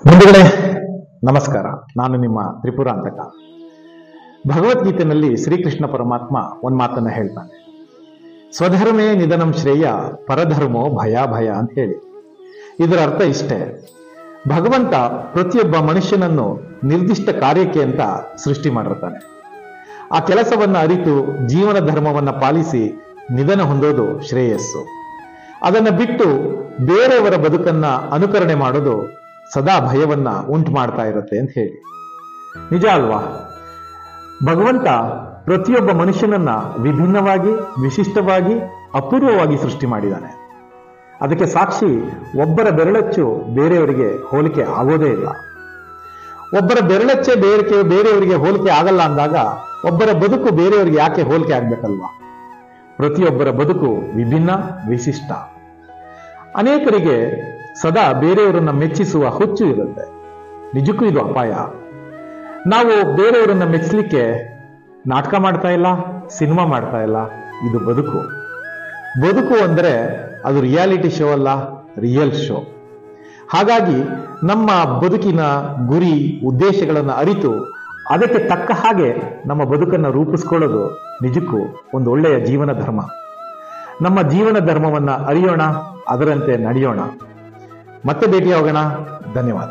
ಬಂಧುಗಳೇ ನಮಸ್ಕಾರ. ನಾನು ನಿಮ್ಮ ತ್ರಿಪುರ ಅಂತಕ. ಭಗವದ್ಗೀತೆಯಲ್ಲಿ ಶ್ರೀಕೃಷ್ಣ ಪರಮಾತ್ಮ ಒಂದು ಮಾತನ್ನ ಹೇಳ್ತಾನೆ, ಸ್ವಧರ್ಮೇ ನಿಧನಂ ಶ್ರೇಯ ಪರಧರ್ಮೋ ಭಯ ಅಂತ ಹೇಳಿ. ಇದರ ಅರ್ಥ ಇಷ್ಟೇ, ಭಗವಂತ ಪ್ರತಿಯೊಬ್ಬ ಮನುಷ್ಯನನ್ನು ನಿರ್ದಿಷ್ಟ ಕಾರ್ಯಕ್ಕೆ ಅಂತ ಸೃಷ್ಟಿ ಮಾಡಿರ್ತಾನೆ. ಆ ಕೆಲಸವನ್ನ ಅರಿತು ಜೀವನ ಧರ್ಮವನ್ನ ಪಾಲಿಸಿ ನಿಧನ ಹೊಂದೋದು ಶ್ರೇಯಸ್ಸು. ಅದನ್ನ ಬಿಟ್ಟು ಬೇರೆಯವರ ಬದುಕನ್ನ ಅನುಕರಣೆ ಮಾಡೋದು ಸದಾ ಭಯವನ್ನ ಉಂಟು ಮಾಡ್ತಾ ಇರುತ್ತೆ ಅಂತ ಹೇಳಿ. ನಿಜ ಅಲ್ವಾ? ಭಗವಂತ ಪ್ರತಿಯೊಬ್ಬ ಮನುಷ್ಯನನ್ನ ವಿಭಿನ್ನವಾಗಿ, ವಿಶಿಷ್ಟವಾಗಿ, ಅಪೂರ್ವವಾಗಿ ಸೃಷ್ಟಿ ಮಾಡಿದ್ದಾನೆ. ಅದಕ್ಕೆ ಸಾಕ್ಷಿ ಒಬ್ಬರ ಬೆರಳಚ್ಚು ಬೇರೆಯವರಿಗೆ ಹೋಲಿಕೆ ಆಗೋದೇ ಇಲ್ಲ. ಒಬ್ಬರ ಬೆರಳಚ್ಚೆ ಬೇರೆಯವರಿಗೆ ಹೋಲಿಕೆ ಆಗಲ್ಲ ಅಂದಾಗ ಒಬ್ಬರ ಬದುಕು ಬೇರೆಯವರಿಗೆ ಯಾಕೆ ಹೋಲಿಕೆ ಆಗ್ಬೇಕಲ್ವಾ? ಪ್ರತಿಯೊಬ್ಬರ ಬದುಕು ವಿಭಿನ್ನ, ವಿಶಿಷ್ಟ. ಅನೇಕರಿಗೆ ಸದಾ ಬೇರೆಯವರನ್ನ ಮೆಚ್ಚಿಸುವ ಹುಚ್ಚು ಇರುತ್ತೆ. ನಿಜಕ್ಕೂ ಇದು ಅಪಾಯ. ನಾವು ಬೇರೆಯವರನ್ನ ಮೆಚ್ಚಲಿಕ್ಕೆ ನಾಟಕ ಮಾಡ್ತಾ ಇಲ್ಲ, ಸಿನಿಮಾ ಮಾಡ್ತಾ ಇಲ್ಲ. ಇದು ಬದುಕು. ಬದುಕು ಅಂದ್ರೆ ಅದು ರಿಯಾಲಿಟಿ ಶೋ ಅಲ್ಲ, ರಿಯಲ್ ಶೋ. ಹಾಗಾಗಿ ನಮ್ಮ ಬದುಕಿನ ಗುರಿ, ಉದ್ದೇಶಗಳನ್ನು ಅರಿತು ಅದಕ್ಕೆ ತಕ್ಕ ಹಾಗೆ ನಮ್ಮ ಬದುಕನ್ನು ರೂಪಿಸ್ಕೊಳ್ಳೋದು ನಿಜಕ್ಕೂ ಒಂದು ಒಳ್ಳೆಯ ಜೀವನ ಧರ್ಮ. ನಮ್ಮ ಜೀವನ ಧರ್ಮವನ್ನ ಅರಿಯೋಣ, ಅದರಂತೆ ನಡೆಯೋಣ. ಮತ್ತೆ ಭೇಟಿಯಾಗೋಣ. ಧನ್ಯವಾದ.